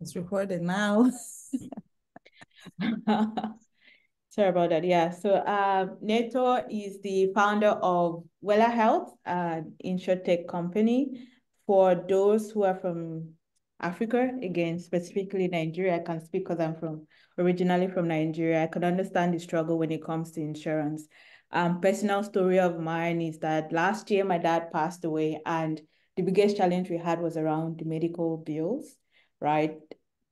It's recorded now. Sorry about that. Yeah. So Neto is the founder of Wella Health, an insurtech company for those who are from Africa, again, specifically Nigeria. I can speak because I'm originally from Nigeria. I could understand the struggle when it comes to insurance. Personal story of mine is that last year my dad passed away, and the biggest challenge we had was around the medical bills, right?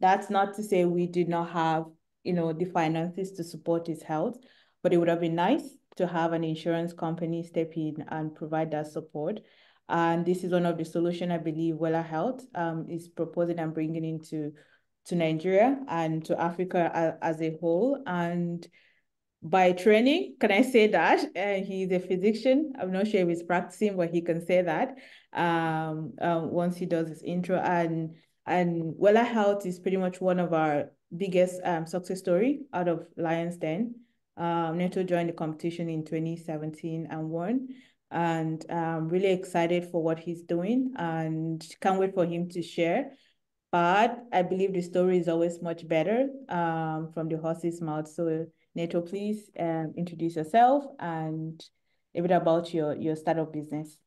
That's not to say we did not have the finances to support his health, but it would have been nice to have an insurance company step in and provide that support. And this is one of the solutions I believe Wella Health is proposing and bringing into Nigeria and to Africa as a whole. And by training, can I say that? He's a physician. I'm not sure if he's practicing, but he can say that once he does his intro. And Wella Health is pretty much one of our biggest success story out of Lion's Den. Neto joined the competition in 2017 and won. And I'm really excited for what he's doing and can't wait for him to share. But I believe the story is always much better from the horse's mouth. So Neto, please introduce yourself and a bit about your startup business.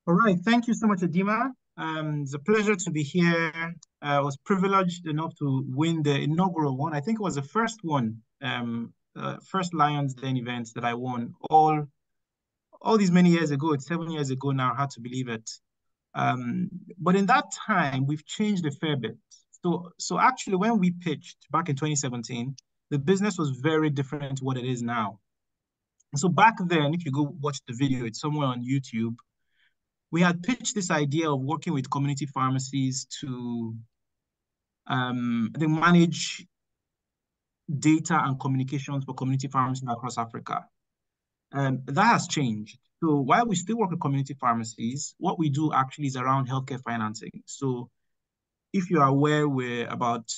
All right, thank you so much, Adima. It's a pleasure to be here. I was privileged enough to win the inaugural one. I think it was the first one, first Lions Den event that I won all these many years ago. It's 7 years ago now, hard to believe it. But in that time, we've changed a fair bit. So actually, when we pitched back in 2017, the business was very different to what it is now. So back then, if you go watch the video, it's somewhere on YouTube. We had pitched this idea of working with community pharmacies to they manage data and communications for community pharmacies across Africa. That has changed. So while we still work with community pharmacies, what we do actually is around healthcare financing. So if you are aware about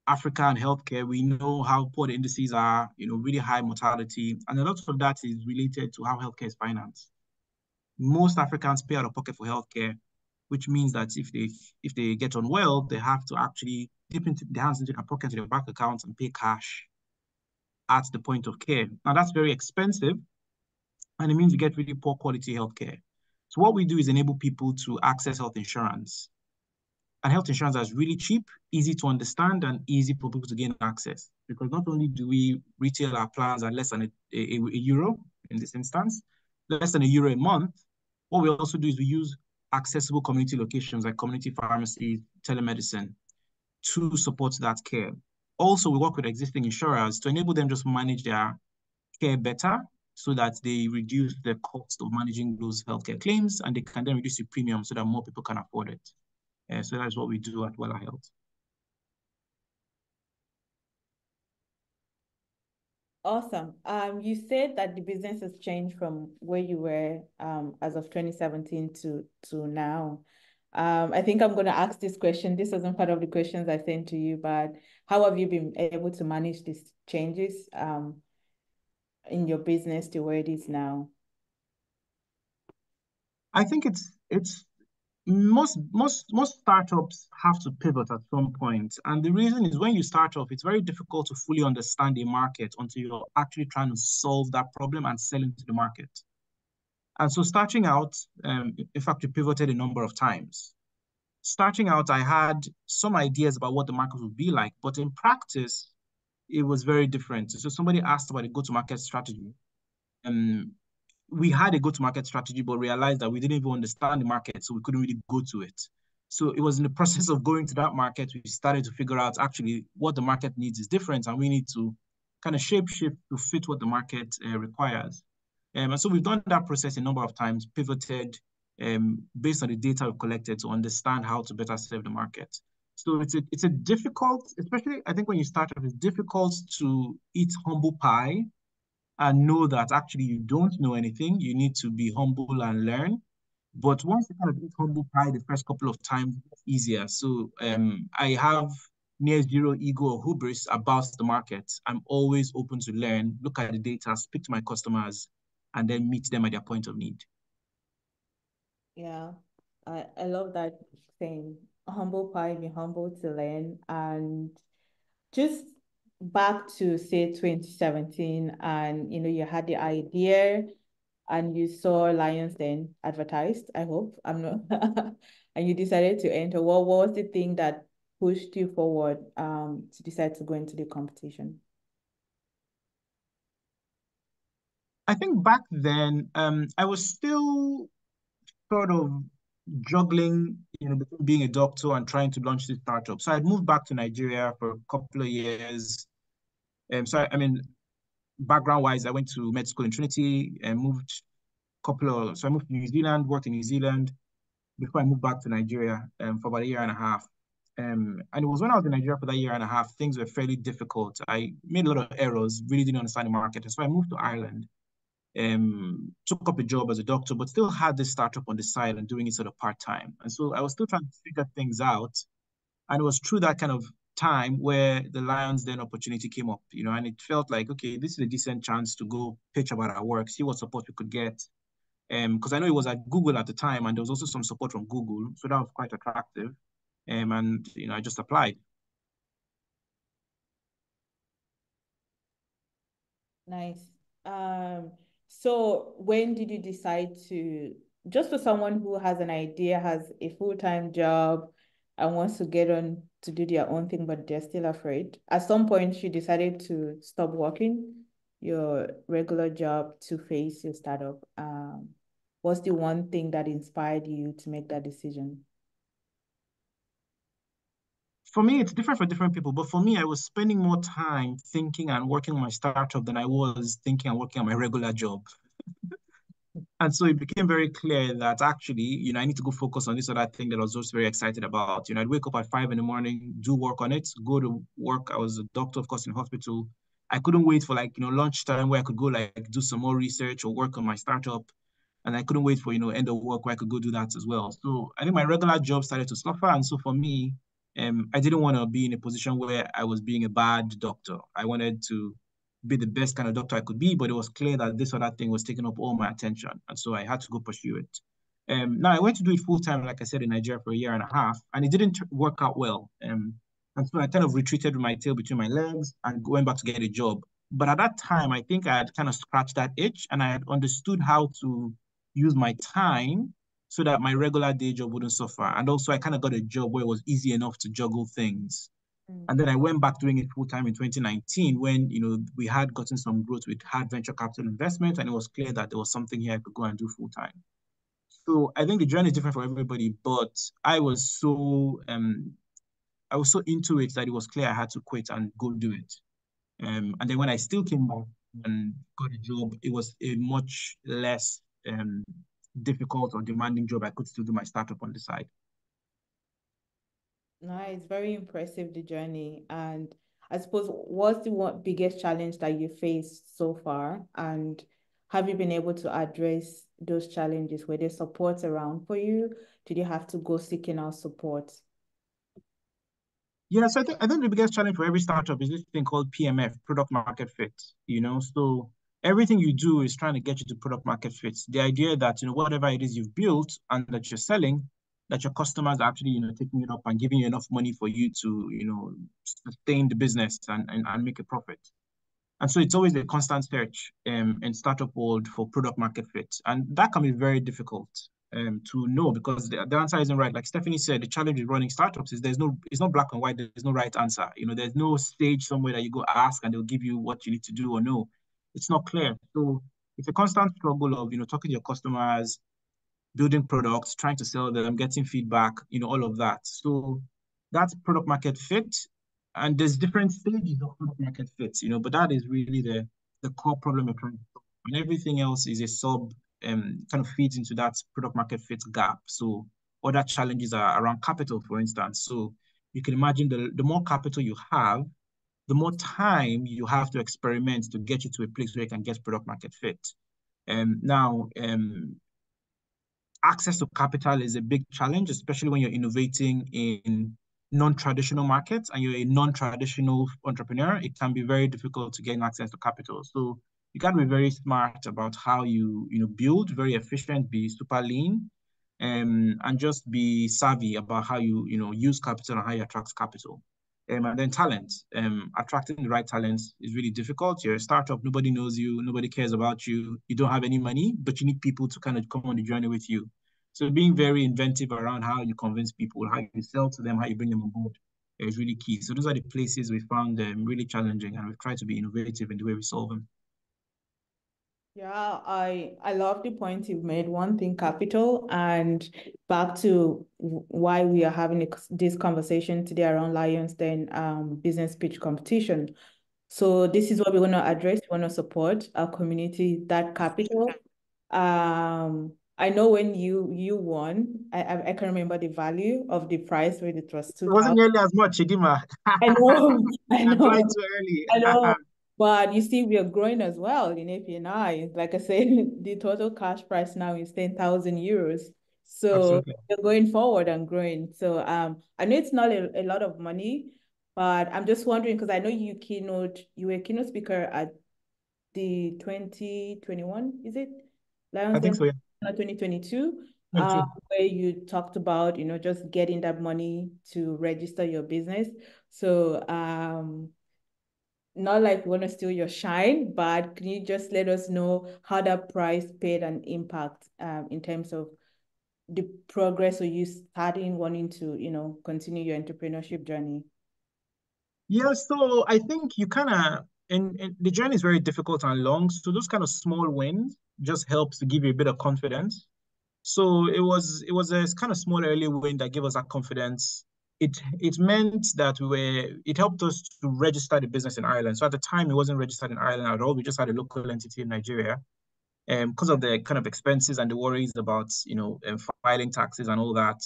Africa and healthcare, we know how poor the indices are, really high mortality, and a lot of that is related to how healthcare is financed. Most Africans pay out of pocket for healthcare, which means that if they get unwell, they have to actually dip into their hands into their pocket to their bank accounts and pay cash at the point of care. Now that's very expensive, and it means you get really poor quality healthcare. So what we do is enable people to access health insurance. And health insurance is really cheap, easy to understand, and easy for people to gain access. Because not only do we retail our plans at less than a euro in this instance, less than €1 a month, what we also do is we use accessible community locations like community pharmacies, telemedicine to support that care. Also, we work with existing insurers to enable them just manage their care better so that they reduce the cost of managing those healthcare claims, and they can then reduce the premium so that more people can afford it. So that's what we do at Wella Health. Awesome. You said that the business has changed from where you were as of 2017 to now. I think I'm going to ask this question. This wasn't part of the questions I sent to you, but how have you been able to manage these changes in your business to where it is now? I think it's most startups have to pivot at some point. And the reason is when you start off, it's very difficult to fully understand the market until you're actually trying to solve that problem and sell into the market. And so starting out, in fact, we pivoted a number of times. Starting out, I had some ideas about what the market would be like, but in practice, it was very different. So somebody asked about a go-to-market strategy. We had a go-to-market strategy, but realized that we didn't even understand the market, so we couldn't really go to it. So it was in the process of going to that market, we started to figure out actually what the market needs is different, and we need to kind of shape shift to fit what the market requires. And so we've done that process a number of times, pivoted based on the data we've collected to understand how to better serve the market. So it's a difficult, especially I think when you start off, it's difficult to eat humble pie and know that actually you don't know anything. You need to be humble and learn. But once you kind of eat humble pie the first couple of times, it's easier. So I have near zero ego or hubris about the market. I'm always open to learn, look at the data, speak to my customers, and then meet them at their point of need. Yeah. I love that saying, humble pie, be humble to learn. And just back to say 2017, and you had the idea and you saw Lions Den advertised, I hope. I'm not and you decided to enter. What was the thing that pushed you forward to decide to go into the competition? I think back then, I was still sort of juggling, between being a doctor and trying to launch this startup. So I'd moved back to Nigeria for a couple of years. So background wise, I went to med school in Trinity and so I moved to New Zealand, worked in New Zealand before I moved back to Nigeria for about a year and a half. And it was when I was in Nigeria for that year and a half, things were fairly difficult. I made a lot of errors, really didn't understand the market. And so I moved to Ireland, took up a job as a doctor, but still had this startup on the side and doing it sort of part-time. And so I was still trying to figure things out. And it was through that kind of time where the Lions Den opportunity came up, and it felt like, okay, this is a decent chance to go pitch about our work, see what support we could get. Because I know it was at Google at the time, and there was also some support from Google, so that was quite attractive. And I just applied. Nice. So when did you decide to, just for someone who has an idea, has a full-time job and wants to get on to do their own thing, but they're still afraid. At some point, you decided to stop working your regular job to face your startup. What's the one thing that inspired you to make that decision? For me, it's different for different people, but for me, I was spending more time thinking and working on my startup than I was thinking and working on my regular job. And so it became very clear that actually, I need to go focus on this other thing that I was just very excited about. I'd wake up at 5 in the morning, do work on it, go to work. I was a doctor, of course, in hospital. I couldn't wait for lunchtime where I could go do some more research or work on my startup. And I couldn't wait for, end of work where I could go do that as well. So I think my regular job started to suffer. And so for me, I didn't want to be in a position where I was being a bad doctor. I wanted to be the best kind of doctor I could be, but it was clear that this other thing was taking up all my attention. And so I had to go pursue it. Now I went to do it full time, like I said, in Nigeria for a year and a half, and it didn't work out well. And so I kind of retreated with my tail between my legs and went back to get a job. But at that time, I think I had kind of scratched that itch and I had understood how to use my time so that my regular day job wouldn't suffer. And also, I kind of got a job where it was easy enough to juggle things. And then I went back doing it full time in 2019 when, we had gotten some growth, we had venture capital investment, and it was clear that there was something here I could go and do full time. So I think the journey is different for everybody, but I was so into it that it was clear I had to quit and go do it. And then when I still came back and got a job, it was a much less difficult or demanding job. I could still do my startup on the side. No, it's very impressive, the journey. And I suppose, what's the biggest challenge that you faced so far? And have you been able to address those challenges? Were there supports around for you? Did you have to go seeking out support? Yeah, so I think the biggest challenge for every startup is this thing called PMF, product market fit. So everything you do is trying to get you to product market fit. The idea that whatever it is you've built and that you're selling, that your customers are actually taking it up and giving you enough money for you to sustain the business and make a profit. And so it's always a constant search in startup world for product market fit. And that can be very difficult to know because the answer isn't right. Like Stephanie said, the challenge with running startups is it's not black and white. There's no right answer. There's no stage somewhere that you go ask and they'll give you what you need to do or no. It's not clear. So it's a constant struggle of, talking to your customers, building products, trying to sell them, getting feedback, all of that. So that's product market fit. And there's different stages of product market fit, but that is really the core problem we're trying to solve. And everything else is a kind of feeds into that product market fit gap. So other challenges are around capital, for instance. So you can imagine the more capital you have, the more time you have to experiment to get you to a place where you can get product market fit. Now, access to capital is a big challenge, especially when you're innovating in non-traditional markets and you're a non-traditional entrepreneur. It can be very difficult to gain access to capital. So you got to be very smart about how you build, very efficient, be super lean, and just be savvy about how you know, use capital and how you attract capital. And then talent. Attracting the right talents is really difficult. You're a startup, nobody knows you, nobody cares about you, you don't have any money, but you need people to kind of come on the journey with you. So being very inventive around how you convince people, how you sell to them, how you bring them on board is really key. So those are the places we found really challenging, and we've tried to be innovative in the way we solve them. Yeah, I love the point you've made. One thing, capital, and back to why we are having this conversation today around Lions Den business pitch competition. So this is what we want to address. We want to support our community, that capital. I know when you won, I can remember the value of the prize when it was It wasn't 2,000. nearly as much, Chidima. I know, I I applied know. too early. I know, but you see, we are growing as well in APNI. Like I said, the total cash price now is 10,000 euros. So Absolutely. we're going forward and growing. So I know it's not a lot of money, but I'm just wondering because I know you were a keynote speaker at the 2021, is it? I Lions think Den so, yeah. 2022, Me too. where you talked about, just getting that money to register your business. So not like we want to steal your shine, but can you just let us know how that price paid an impact in terms of the progress of you starting wanting to, continue your entrepreneurship journey? Yeah, so I think you kind of, and the journey is very difficult and long. So those kind of small wins just helps to give you a bit of confidence. So it was a kind of small early win that gave us that confidence. It meant that it helped us to register the business in Ireland. So at the time, it wasn't registered in Ireland at all. We just had a local entity in Nigeria. Because of the kind of expenses and the worries about, filing taxes and all that,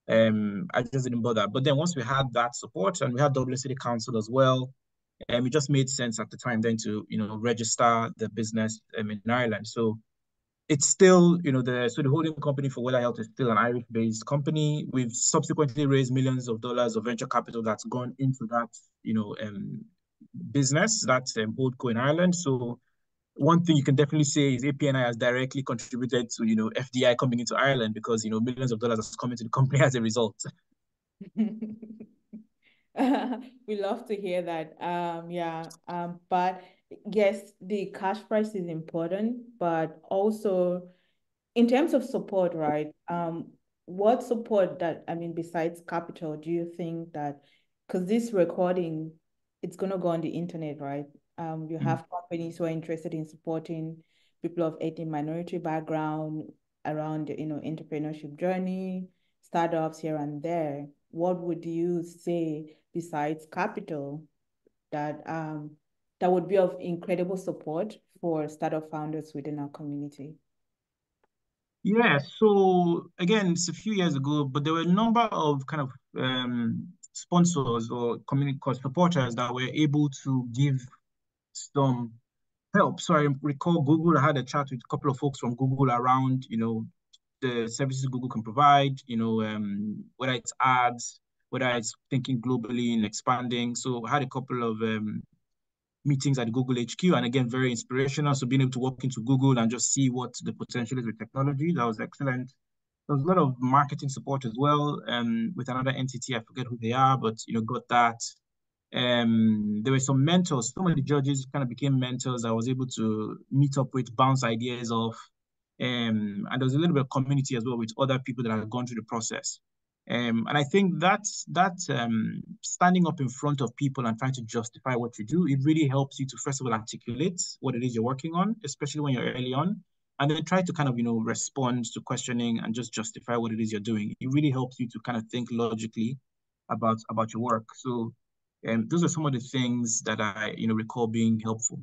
I just didn't bother. But then once we had that support and we had Dublin City Council as well, it just made sense at the time then to, register the business in Ireland. So it's still, the holding company for Wella Health is still an Irish-based company. We've subsequently raised millions of dollars of venture capital that's gone into that, business, that holdco in Ireland. So one thing you can definitely say is APNI has directly contributed to, FDI coming into Ireland because, millions of dollars has come into the company as a result. We love to hear that. Yeah. But yes, the cash price is important, but also in terms of support, right? What support that, I mean, besides capital, do you think that, because this recording, it's gonna go on the internet, right? You Mm. have companies who are interested in supporting people of ethnic minority background around, entrepreneurship journey, startups here and there. What would you say besides capital that would be of incredible support for startup founders within our community? Yeah, so again, it's a few years ago, but there were a number of kind of sponsors or community supporters that were able to give some help. So I recall Google, I had a chat with a couple of folks from Google around, the services Google can provide, whether it's ads, whether it's thinking globally and expanding. So I had a couple of meetings at Google HQ, and again, very inspirational. So being able to walk into Google and just see what the potential is with technology, that was excellent. There was a lot of marketing support as well, with another entity. I forget who they are, but got that. There were some mentors. Some of the judges kind of became mentors. I was able to meet up with, bounce ideas off. And there was a little bit of community as well with other people that have gone through the process. And I think that standing up in front of people and trying to justify what you do, it really helps you to first of all articulate what it is you're working on, especially when you're early on, and then try to kind of respond to questioning and just justify what it is you're doing. It really helps you to kind of think logically about your work. So those are some of the things that I recall being helpful.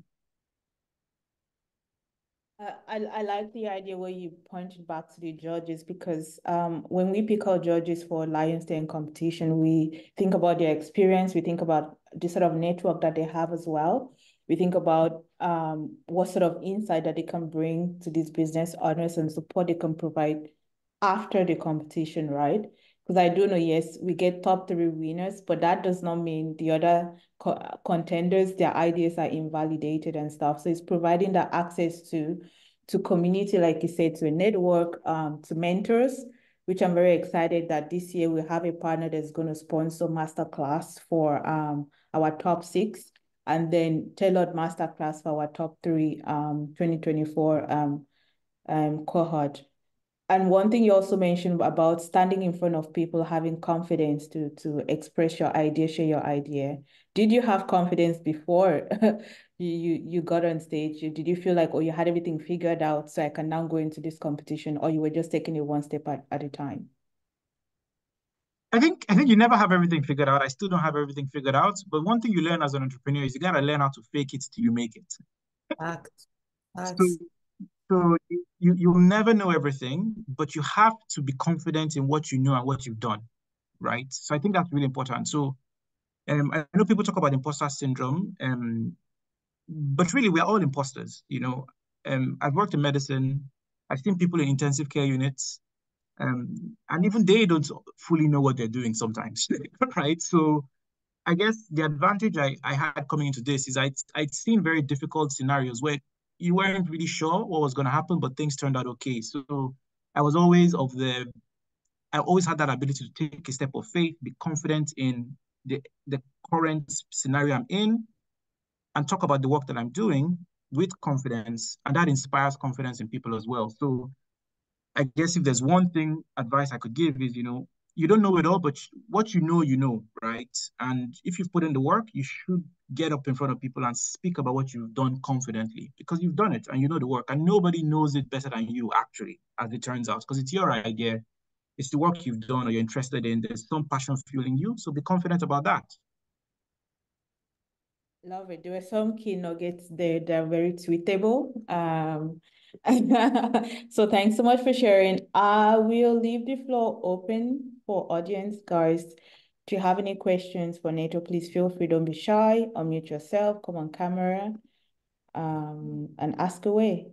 I like the idea where you pointed back to the judges because when we pick our judges for Lions Den competition, we think about their experience, we think about the sort of network that they have as well. We think about what sort of insight that they can bring to these business owners and support they can provide after the competition, right? Because I do know, yes, we get top three winners, but that does not mean the other contenders, their ideas are invalidated and stuff. So it's providing that access to community, like you said, to a network, to mentors, which I'm very excited that this year we have a partner that's going to sponsor masterclass for our top 6, and then tailored masterclass for our top 3 2024 cohort. And one thing you also mentioned about standing in front of people, having confidence to express your idea, share your idea. Did you have confidence before you got on stage? Did you feel like, oh, you had everything figured out, so I can now go into this competition, or you were just taking it one step at a time? I think you never have everything figured out. I still don't have everything figured out. But one thing you learn as an entrepreneur is you gotta learn how to fake it till you make it. Facts. So Facts. so you'll never know everything, but you have to be confident in what you know and what you've done, right? So I think that's really important. So I know people talk about imposter syndrome, but really we're all imposters, you know. I've worked in medicine, I've seen people in intensive care units, and even they don't fully know what they're doing sometimes, right? So I guess the advantage I had coming into this is I'd seen very difficult scenarios where you weren't really sure what was going to happen, but things turned out okay. So I was always of the I always had that ability to take a step of faith, be confident in the current scenario I'm in, and talk about the work that I'm doing with confidence, and that inspires confidence in people as well. So I guess if there's one thing advice I could give is, you don't know it all, but what you know, right? And if you've put in the work, you should get up in front of people and speak about what you've done confidently because you've done it and you know the work. And nobody knows it better than you, actually, as it turns out, because it's your idea. It's the work you've done or you're interested in. There's some passion fueling you. So be confident about that. Love it. There were some key nuggets there that are very tweetable. So thanks so much for sharing. I will leave the floor open for audience, guys. If you have any questions for Neto, please feel free. Don't be shy. Unmute yourself. Come on camera. And ask away.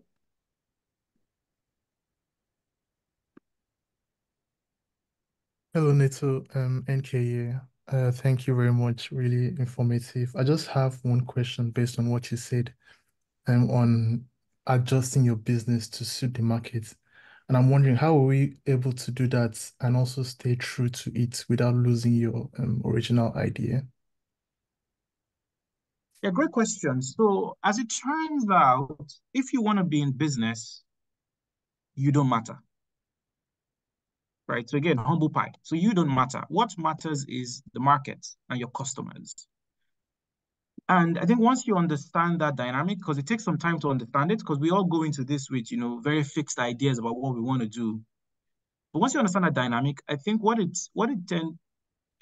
Hello, Neto, NK here. Thank you very much. Really informative. I just have one question based on what you said, on adjusting your business to suit the market. And I'm wondering, how are we able to do that and also stay true to it without losing your original idea? Yeah, great question. So, as it turns out, if you want to be in business, you don't matter, right? So, again, humble pie. So, you don't matter. What matters is the market and your customers. And I think once you understand that dynamic, because it takes some time to understand it, because we all go into this with, very fixed ideas about what we want to do. But once you understand that dynamic, I think what it then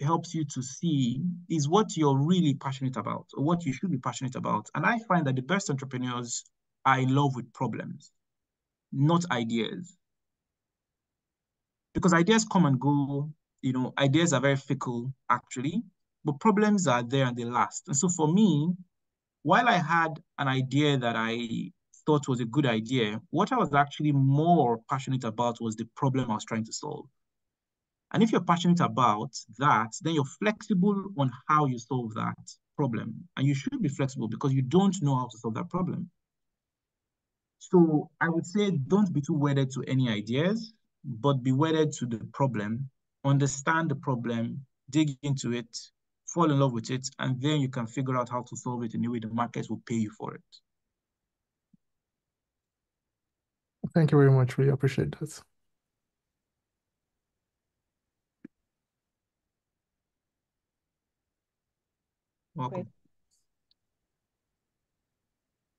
helps you to see is what you're really passionate about or what you should be passionate about. And I find that the best entrepreneurs are in love with problems, not ideas. Because ideas come and go, ideas are very fickle, actually, but problems are there and they last. And so for me, while I had an idea that I thought was a good idea, what I was actually more passionate about was the problem I was trying to solve. And if you're passionate about that, then you're flexible on how you solve that problem. And you should be flexible because you don't know how to solve that problem. So I would say don't be too wedded to any ideas, but be wedded to the problem, understand the problem, dig into it, fall in love with it, and then you can figure out how to solve it in a way the market will pay you for it. Thank you very much. Really appreciate that. Welcome. Great.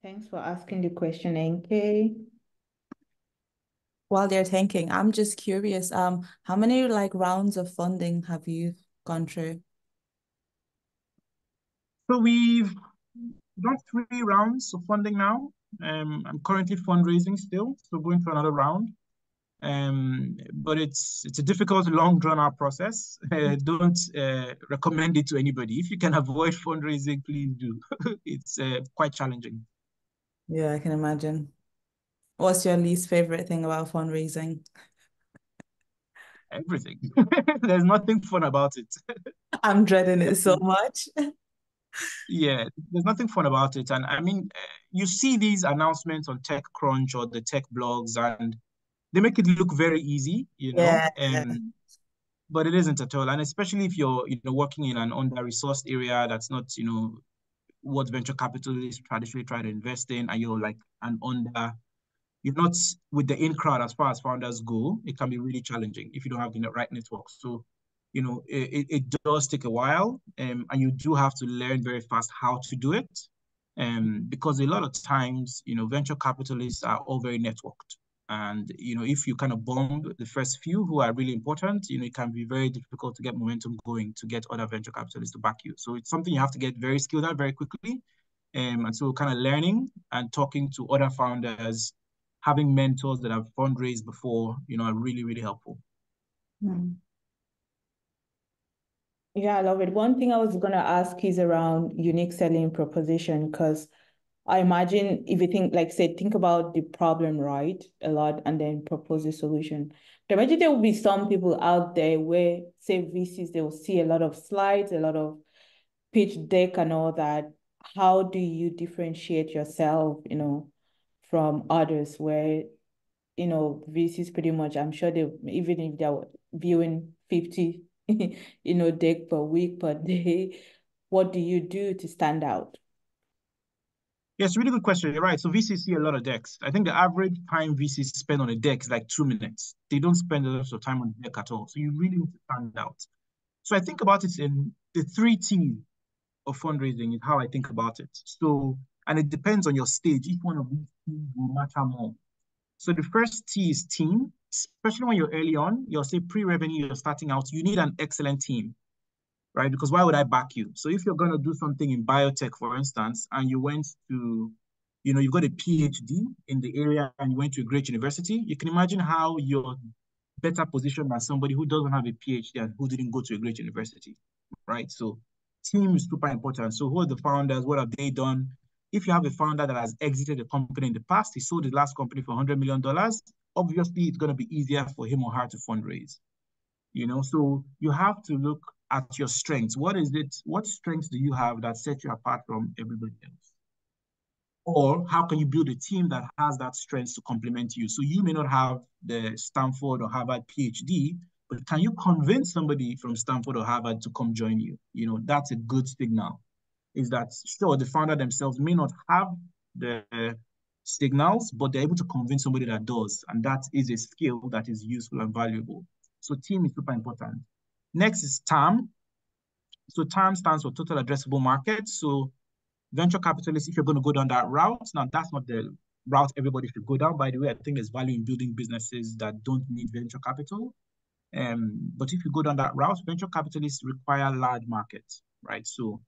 Thanks for asking the question, NK. While they're thinking, I'm just curious, how many rounds of funding have you gone through? So we've done 3 rounds of funding now. I'm currently fundraising still, so going for another round. But it's a difficult, long, drawn-out process. Don't recommend it to anybody. If you can avoid fundraising, please do. It's quite challenging. Yeah, I can imagine. What's your least favorite thing about fundraising? Everything. There's nothing fun about it. I'm dreading it so much. Yeah, there's nothing fun about it. And I mean, you see these announcements on TechCrunch or the tech blogs, and they make it look very easy, Yeah. but it isn't at all. And especially if you're, working in an under-resourced area that's not, what venture capitalists traditionally try to invest in, and you're like you're not with the in crowd as far as founders go, it can be really challenging if you don't have the right network. So, it does take a while, and you do have to learn very fast how to do it. Because a lot of times, venture capitalists are all very networked. And, if you kind of bomb the first few who are really important, it can be very difficult to get momentum going to get other venture capitalists to back you. So it's something you have to get very skilled at very quickly. And so kind of learning and talking to other founders, having mentors that have fundraised before, are really, really helpful. Yeah, I love it. One thing I was going to ask is around unique selling proposition, because I imagine if you think about the problem, right, a lot, and then propose a solution. But imagine there will be some people out there where, say, VCs, they will see a lot of slides, a lot of pitch deck and all that. How do you differentiate yourself, from others where, VCs pretty much, I'm sure even if they're viewing 50, deck per week, per day, what do you do to stand out? Yes, really good question. You're right. So VCs see a lot of decks. I think the average time VCs spend on a deck is like 2 minutes. They don't spend a lot of time on the deck at all. So you really need to stand out. So I think about it in the 3 T's of fundraising is how I think about it. So, and it depends on your stage. Each one of these T's will matter more. So the first T is team, especially when you're early on, you're say pre-revenue, you're starting out, you need an excellent team, right? Because why would I back you? So if you're going to do something in biotech, for instance, and you went to, you've got a PhD in the area and you went to a great university, you can imagine how you're better positioned than somebody who doesn't have a PhD and who didn't go to a great university, right? So team is super important. So who are the founders? What have they done? If you have a founder that has exited a company in the past, he sold the last company for $100 million, obviously it's going to be easier for him or her to fundraise. So you have to look at your strengths. What strengths do you have that set you apart from everybody else? Or how can you build a team that has that strength to complement you? So you may not have the Stanford or Harvard PhD, but can you convince somebody from Stanford or Harvard to come join you? That's a good signal. Is that sure, the founder themselves may not have the signals, but they're able to convince somebody that does. And that is a skill that is useful and valuable. So team is super important. Next is TAM. So TAM stands for total addressable market. So venture capitalists, if you're going to go down that route, now that's not the route everybody should go down. By the way, I think there's value in building businesses that don't need venture capital. But if you go down that route, venture capitalists require large markets, right? So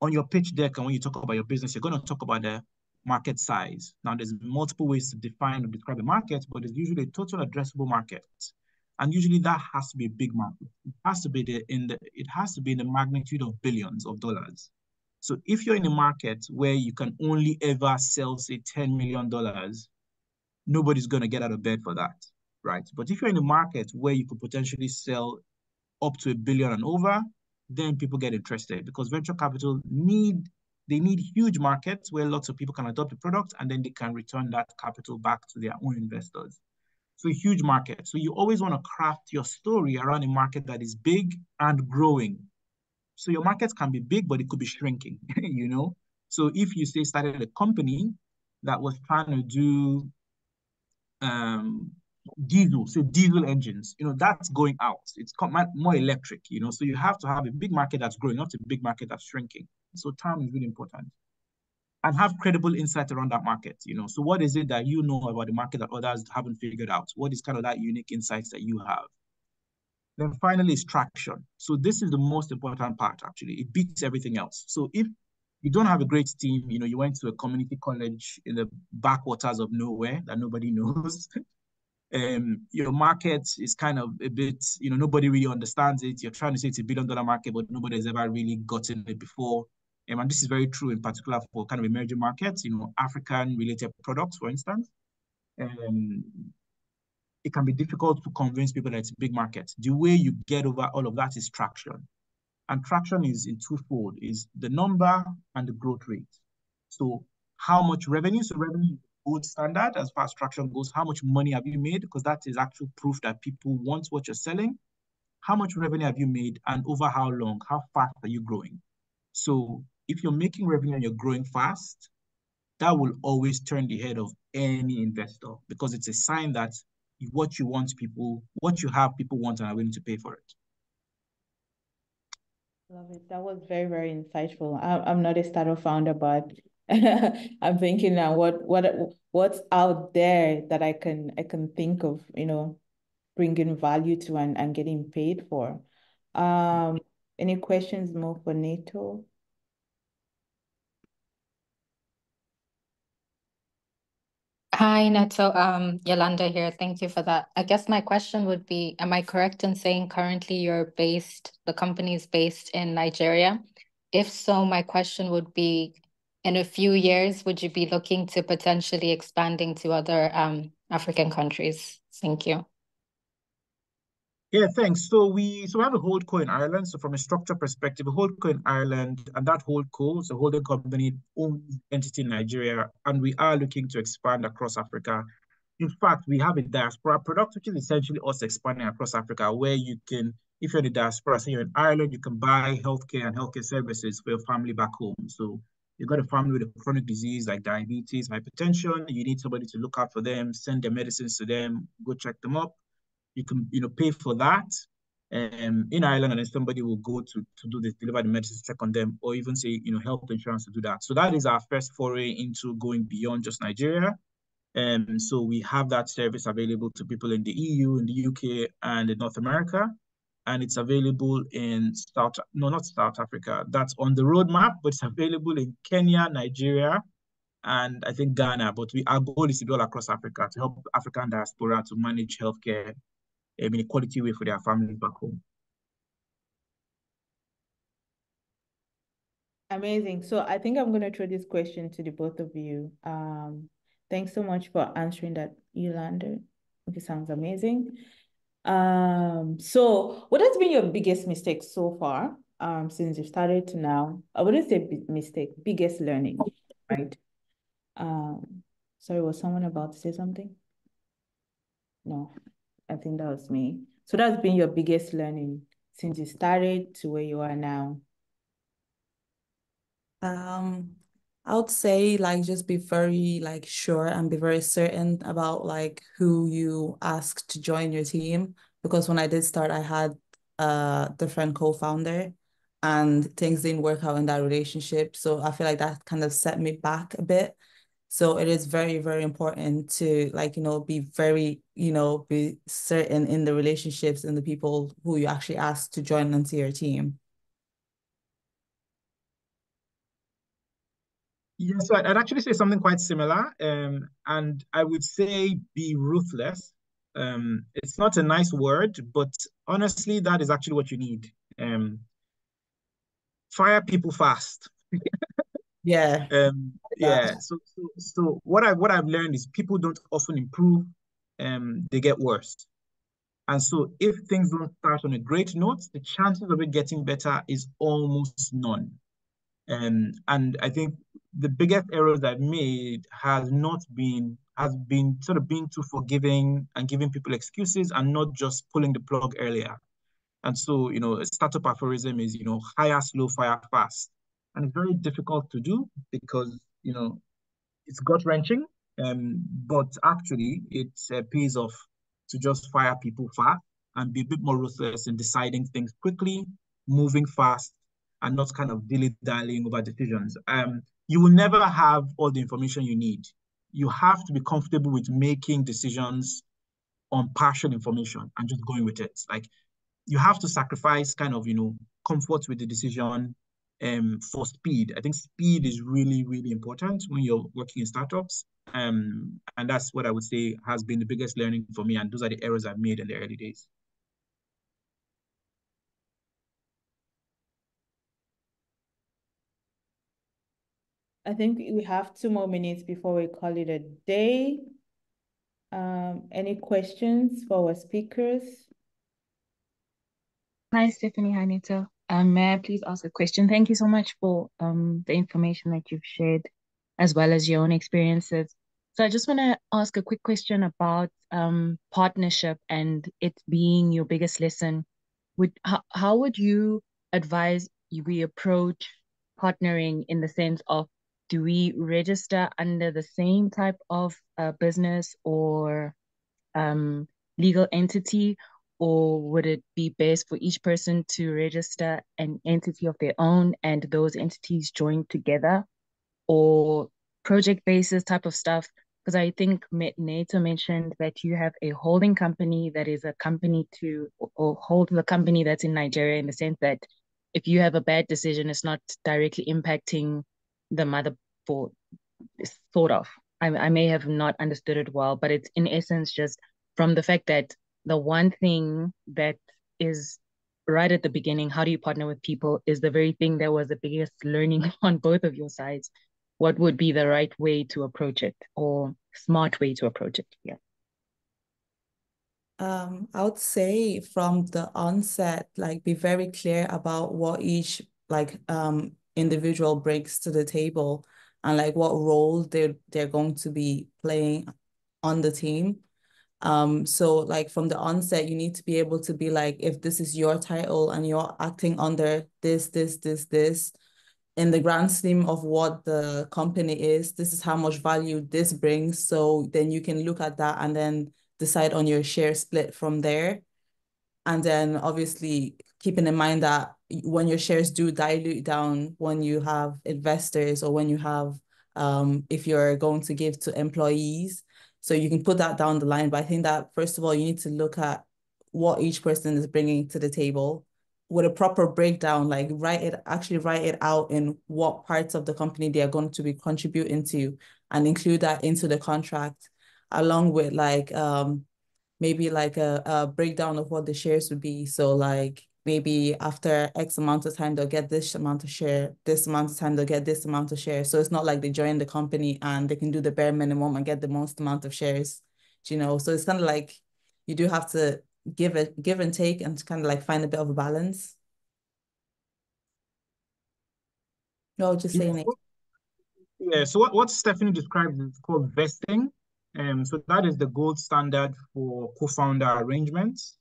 on your pitch deck and when you talk about your business, you're going to talk about the market size. Now, there's multiple ways to define or describe a market, but there's usually a total addressable market. And usually that has to be a big market. It has to be in the magnitude of billions of dollars. So if you're in a market where you can only ever sell, say, $10 million, nobody's going to get out of bed for that, right? But if you're in a market where you could potentially sell up to $1 billion and over, then people get interested because venture capital need huge markets where lots of people can adopt the product and then they can return that capital back to their own investors. So a huge market. So you always want to craft your story around a market that is big and growing. So your markets can be big, but it could be shrinking, So if you say started a company that was trying to do diesel engines, that's going out. It's more electric, so you have to have a big market that's growing, not a big market that's shrinking. So time is really important. And have credible insight around that market, So what is it that you know about the market that others haven't figured out? What is kind of that unique insights that you have? Then finally is traction. So this is the most important part, actually. It beats everything else. So if you don't have a great team, you went to a community college in the backwaters of nowhere that nobody knows, your market is kind of a bit, nobody really understands it. You're trying to say it's $1 billion market, but nobody has ever really gotten it before. And this is very true in particular for kind of emerging markets, African related products, for instance. It can be difficult to convince people that it's a big market. The way you get over all of that is traction. And traction is in twofold, is the number and the growth rate. So how much revenue? So revenue is gold standard as far as traction goes. How much money have you made? Because that is actual proof that people want what you're selling. How much revenue have you made, and over how long? How fast are you growing? So if you're making revenue and you're growing fast, that will always turn the head of any investor, because it's a sign that what you want people, what you have, people want and are willing to pay for it. Love it. That was very, very insightful. I'm not a startup founder, but I'm thinking now what's out there that I can think of, bringing value to and getting paid for. Any questions more for Neto? Hi, Neto. Yolanda here. Thank you for that. I guess my question would be, am I correct in saying currently the company is based in Nigeria? If so, my question would be, in a few years, would you be looking to potentially expanding to other African countries? Thank you. Yeah, thanks. So we have a holdco in Ireland. So from a structure perspective, a holdco in Ireland, and that holdco, so holding company, owns entity in Nigeria, and we are looking to expand across Africa. In fact, we have a diaspora product, which is essentially us expanding across Africa, where you can, if you're in the diaspora, say you're in Ireland, you can buy healthcare and healthcare services for your family back home. So you've got a family with a chronic disease like diabetes, hypertension, you need somebody to look out for them, send their medicines to them, go check them up. You can, pay for that in Ireland, and then somebody will go to deliver the medicines, check on them, or even say, health insurance to do that. So that is our first foray into going beyond just Nigeria. So we have that service available to people in the EU, in the UK, and in North America. And it's available in not South Africa. That's on the roadmap, but it's available in Kenya, Nigeria, and I think Ghana. But our goal is to be all across Africa to help African diaspora to manage healthcare in a quality way for their families back home. Amazing. So I think I'm going to throw this question to the both of you. Thanks so much for answering that, Yolanda. It sounds amazing. So what has been your biggest mistake so far, since you started to now? I wouldn't say mistake, biggest learning, right? Sorry, was someone about to say something? No, I think that was me. So that's been your biggest learning since you started to where you are now. I would say just be very sure and be very certain about who you ask to join your team. Because when I did start, I had a different co-founder and things didn't work out in that relationship. So I feel like that kind of set me back a bit. So it is very, very important to be very, be certain in the relationships and the people who you actually ask to join into your team. Yeah, so I'd actually say something quite similar. And I would say be ruthless. It's not a nice word, but honestly, that is actually what you need. Fire people fast. Yeah. Yeah. So what I've learned is people don't often improve. They get worse. And so if things don't start on a great note, the chances of it getting better is almost none. And I think the biggest errors I've made has been sort of being too forgiving and giving people excuses and not just pulling the plug earlier. And so, a startup aphorism is, hire slow, fire fast. And it's very difficult to do because, it's gut-wrenching, but actually it pays off to just fire people fast and be a bit more ruthless in deciding things quickly, moving fast, and not kind of dilly-dallying over decisions. You will never have all the information you need. You have to be comfortable with making decisions on partial information and just going with it. Like, you have to sacrifice kind of, comfort with the decision for speed. I think speed is really, really important when you're working in startups. And that's what I would say has been the biggest learning for me. And those are the errors I've made in the early days. I think we have 2 more minutes before we call it a day. Any questions for our speakers? Hi, Stephanie. Hi, Neto. May I please ask a question? Thank you so much for the information that you've shared, as well as your own experiences. So I just want to ask a quick question about partnership and it being your biggest lesson. How would you advise we approach partnering in the sense of, do we register under the same type of business or legal entity, or would it be best for each person to register an entity of their own and those entities join together, or project basis type of stuff? Because I think Neto mentioned that you have a holding company that is a company to, or hold the company that's in Nigeria, in the sense that if you have a bad decision, it's not directly impacting the mother board, sort of. I may have not understood it well, but it's in essence just from the fact that the one thing that is right at the beginning, how do you partner with people, is the very thing that was the biggest learning on both of your sides. What would be the right way to approach it, or smart way to approach it? Yeah. I would say from the onset, like be very clear about what each individual brings to the table and like what role they're going to be playing on the team. So like from the onset, you need to be able to be like, if this is your title and you're acting under this, in the grand scheme of what the company is, this is how much value this brings. So then you can look at that and then decide on your share split from there. And then obviously keeping in mind that when your shares do dilute down, when you have investors or when you have, if you're going to give to employees, so you can put that down the line. But I think that first of all, you need to look at what each person is bringing to the table with a proper breakdown, like actually write it out in what parts of the company they are going to be contributing to, and include that into the contract, along with like maybe like a breakdown of what the shares would be. So like maybe after X amount of time, they'll get this amount of share, this amount of time, they'll get this amount of shares. So it's not like they join the company and they can do the bare minimum and get the most amount of shares, you know? So it's kind of like, you do have to give and take and kind of like find a bit of a balance. No, just saying it. Yeah, so what Stephanie described is called vesting. So that is the gold standard for co-founder arrangements.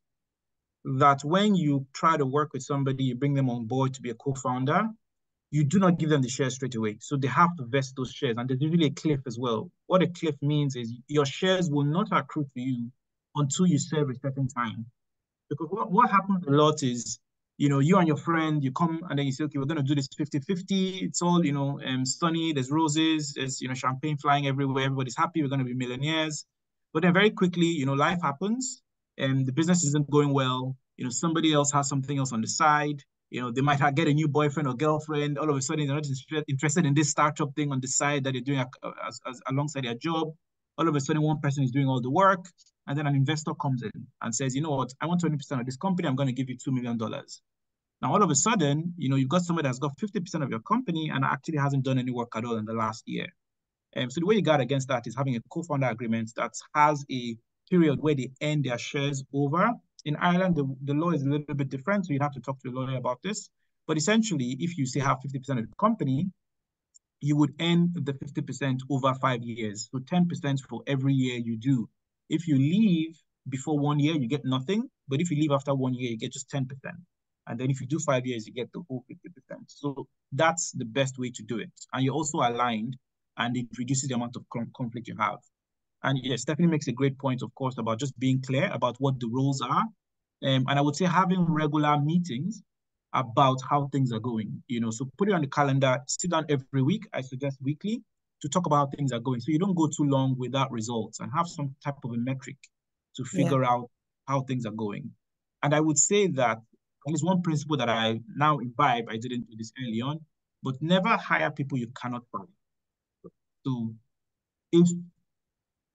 That when you try to work with somebody, you bring them on board to be a co-founder, you do not give them the shares straight away. So they have to vest those shares. And there's usually a cliff as well. What a cliff means is your shares will not accrue to you until you serve a certain time. Because what happens a lot is, you and your friend, you come and then you say, okay, we're going to do this 50-50. It's all, sunny, there's roses, there's, champagne flying everywhere. Everybody's happy. We're going to be millionaires. But then very quickly, life happens and the business isn't going well. Somebody else has something else on the side. They might get a new boyfriend or girlfriend. All of a sudden, they're not interested in this startup thing on the side that they're doing alongside their job. All of a sudden, one person is doing all the work. And then an investor comes in and says, you know what, I want 20% of this company. I'm going to give you $2 million. Now, all of a sudden, you've got somebody that's got 50% of your company and actually hasn't done any work at all in the last year. So the way you guard against that is having a co-founder agreement that has a period where they earn their shares over. In Ireland, the law is a little bit different, so you'd have to talk to a lawyer about this. But essentially, if you say have 50% of the company, you would earn the 50% over 5 years. So 10% for every year you do. If you leave before 1 year, you get nothing. But if you leave after 1 year, you get just 10%. And then if you do 5 years, you get the whole 50%. So that's the best way to do it. And you're also aligned, and it reduces the amount of conflict you have. And yes, Stephanie makes a great point, of course, about just being clear about what the roles are. And I would say having regular meetings about how things are going. So put it on the calendar, sit down every week. I suggest weekly, to talk about how things are going. So you don't go too long without results, and have some type of a metric to figure out how things are going. And I would say that at least one principle that I now imbibe, I didn't do this early on, but never hire people you cannot fire. So if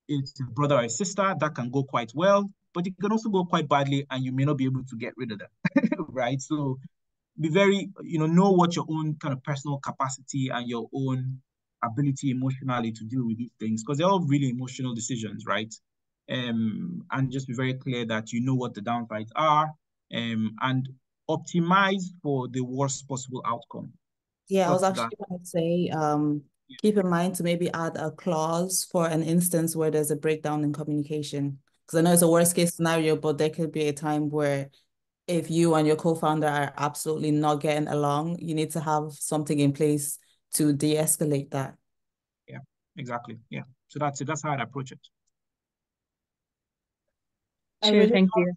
it's a brother or a sister, that can go quite well, but it can also go quite badly and you may not be able to get rid of them, right? So be very, know what your own kind of personal capacity and your own ability emotionally to deal with these things, because they're all really emotional decisions, right? And just be very clear that you know what the downsides are, and optimize for the worst possible outcome. Yeah, I was What's actually that? going to say, keep in mind to maybe add a clause for an instance where there's a breakdown in communication. Because I know it's a worst case scenario, but there could be a time where if you and your co-founder are absolutely not getting along, you need to have something in place to de-escalate that. Yeah, exactly. Yeah. So that's it. That's how I'd approach it. Sure, thank you.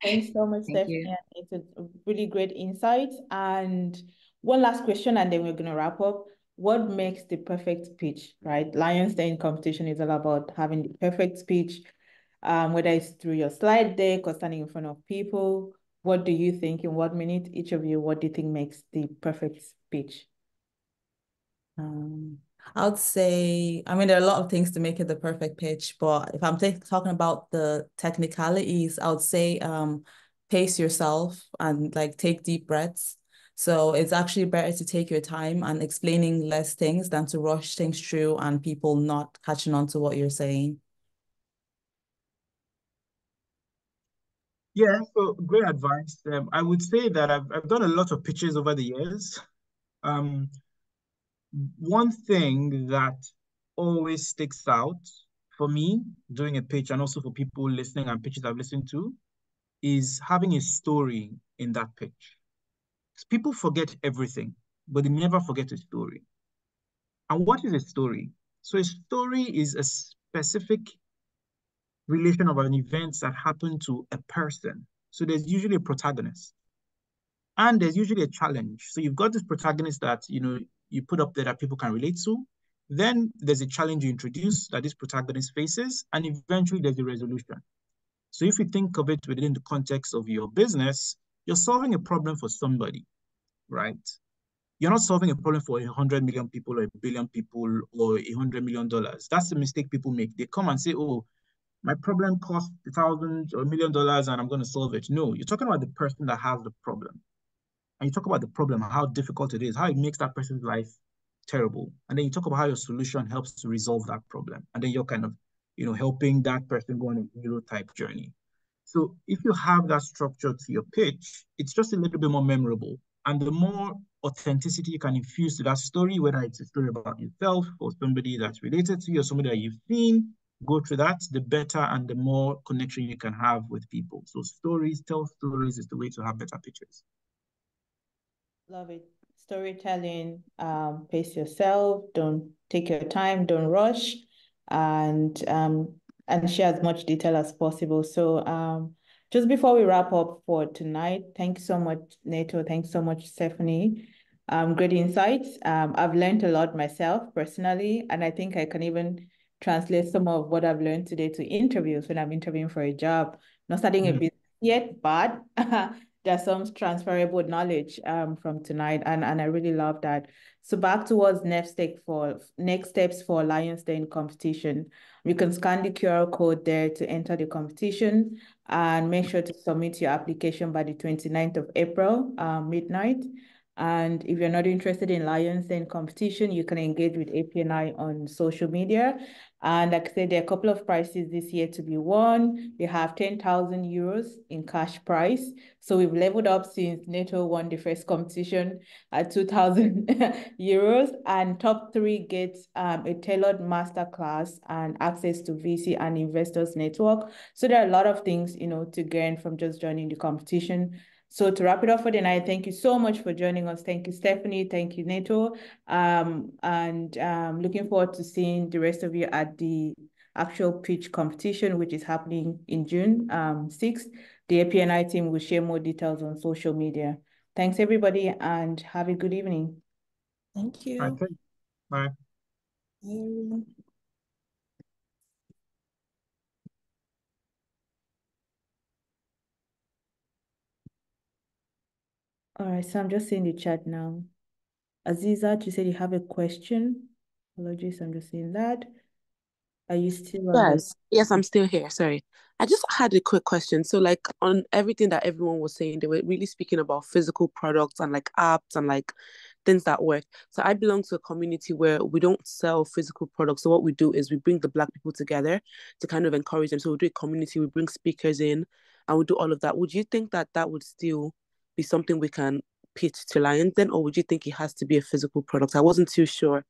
Thanks so much, Thank Stephanie. you. It's a really great insight. And one last question, and then we're going to wrap up. What makes the perfect pitch, right? Lions Den competition is all about having the perfect speech, whether it's through your slide deck or standing in front of people. What do you think in 1 minute, each of you, what do you think makes the perfect speech? I would say, I mean, there are a lot of things to make it the perfect pitch, but if I'm talking about the technicalities, I would say pace yourself and like take deep breaths. So it's actually better to take your time and explaining less things than to rush things through and people not catching on to what you're saying. Yeah, so great advice. I would say that I've done a lot of pitches over the years. One thing that always sticks out for me doing a pitch and also for people listening and pitches I've listened to is having a story in that pitch. People forget everything, but they never forget a story. And what is a story? So a story is a specific relation of an event that happened to a person. So there's usually a protagonist. And there's usually a challenge. So you've got this protagonist that you put up there that people can relate to. Then there's a challenge you introduce that this protagonist faces, and eventually there's a resolution. So if you think of it within the context of your business, you're solving a problem for somebody, right? You're not solving a problem for 100 million people or 1 billion people or $100 million. That's the mistake people make. They come and say, oh, my problem cost $1,000 or $1 million and I'm going to solve it. No, you're talking about the person that has the problem. And you talk about the problem, how difficult it is, how it makes that person's life terrible. And then you talk about how your solution helps to resolve that problem. And then you're kind of, helping that person go on a hero type journey. So if you have that structure to your pitch, it's just a little bit more memorable. And the more authenticity you can infuse to that story, whether it's a story about yourself or somebody that's related to you or somebody that you've seen, go through that, the better and the more connection you can have with people. So tell stories is the way to have better pitches. Love it. Storytelling, pace yourself, don't take your time, don't rush, and share as much detail as possible. So just before we wrap up for tonight, thank you so much, Neto. Thanks so much, Stephanie. Great insights. I've learned a lot myself personally, and I think I can even translate some of what I've learned today to interviews when I'm interviewing for a job. Not starting a business yet, but there's some transferable knowledge from tonight, and I really love that. So back towards next steps for Lions Den competition. You can scan the QR code there to enter the competition and make sure to submit your application by the 29th of April, midnight. And if you're not interested in Lions Den competition, you can engage with APNI on social media. And like I said, there are a couple of prizes this year to be won. We have 10,000 euros in cash prize. So we've leveled up since Neto won the first competition at 2,000 euros. And top 3 gets a tailored masterclass and access to VC and investors network. So there are a lot of things, to gain from just joining the competition. So to wrap it up for the night, thank you so much for joining us. Thank you, Stephanie. Thank you, Neto. And looking forward to seeing the rest of you at the actual pitch competition, which is happening in June 6th. The APNI team will share more details on social media. Thanks, everybody, and have a good evening. Thank you. Okay. Bye. Bye. All right, so I'm just seeing the chat now. Aziza, you said you have a question. Apologies, I'm just seeing that. Are you still on Yes, I'm still here. Sorry. I just had a quick question. So, like, on everything that everyone was saying, they were really speaking about physical products and like apps and like things that work. So, I belong to a community where we don't sell physical products. So, what we do is we bring the Black people together to kind of encourage them. So, we do a community, we bring speakers in, and we do all of that. Would you think that that would still be something we can pitch to lions then, or would you think it has to be a physical product? I wasn't too sure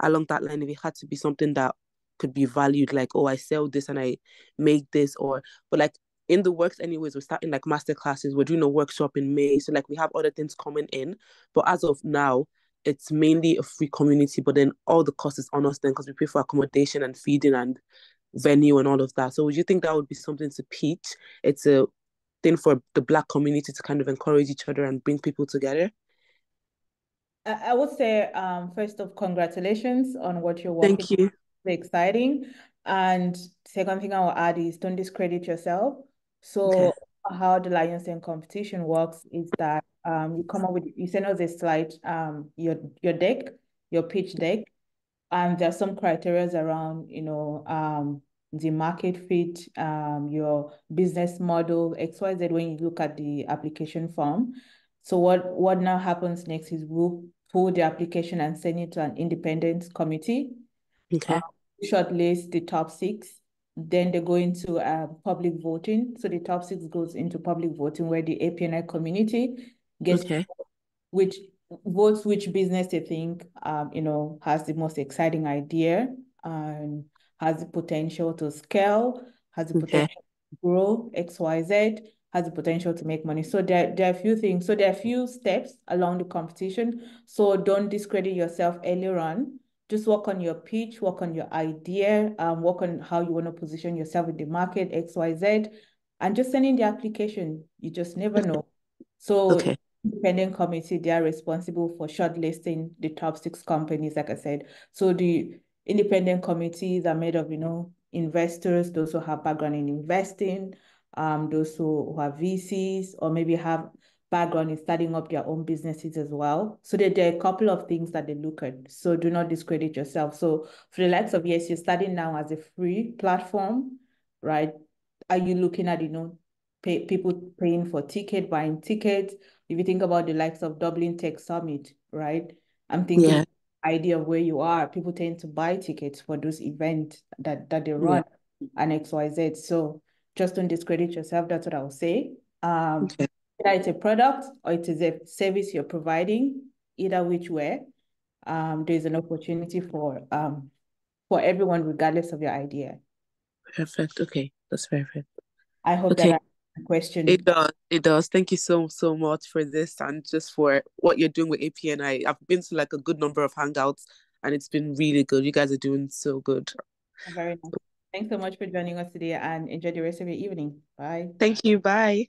along that line if it had to be something that could be valued, like, oh, I sell this and I make this, or but like in the works anyways, we're starting like master classes, we're doing a workshop in May, so like we have other things coming in, but as of now it's mainly a free community, but then all the cost is on us then because we pay for accommodation and feeding and venue and all of that. So would you think that would be something to pitch? It's a thing for the Black community to kind of encourage each other and bring people together. I would say, first off, congratulations on what you're working Thank you. on. It's exciting. And second thing I will add is don't discredit yourself. So Okay. how the Lions Den competition works is that you send us a slide, your deck, your pitch deck, and there's some criteria around, the market fit, your business model, XYZ when you look at the application form. So what now happens next is we'll pull the application and send it to an independent committee. Okay. Shortlist the top 6. Then they go into public voting. So the top 6 goes into public voting where the APNI community gets Okay. which votes which business they think has the most exciting idea and has the potential to scale, has the Okay. potential to grow XYZ, has the potential to make money. So there are a few things. So there are a few steps along the competition. So don't discredit yourself earlier on. Just work on your pitch, work on your idea, work on how you want to position yourself in the market, XYZ, and just send in the application. You just never know. So Okay. independent committee, they are responsible for shortlisting the top 6 companies, like I said. So the independent committees are made of, investors, those who have background in investing, those who are VCs, or maybe have background in starting up their own businesses as well. So there are a couple of things that they look at. So do not discredit yourself. So for the likes of, yes, you're starting now as a free platform, right? Are you looking at, people paying for buying tickets? If you think about the likes of Dublin Tech Summit, right? I'm thinking Yeah. idea of where you are. People tend to buy tickets for those events that they run and XYZ. So just don't discredit yourself. That's what I would say. Okay. Whether it's a product or it is a service you're providing, either which way, there's an opportunity for everyone, regardless of your idea. Perfect. Okay. That's perfect. I hope Okay. that answers the question. It does. It does. Thank you so much for this and just for what you're doing with APNI. I've been to like a good number of hangouts and it's been really good. You guys are doing so good. Very nice. Thanks so much for joining us today and enjoy the rest of your evening. Bye. Thank you. Bye.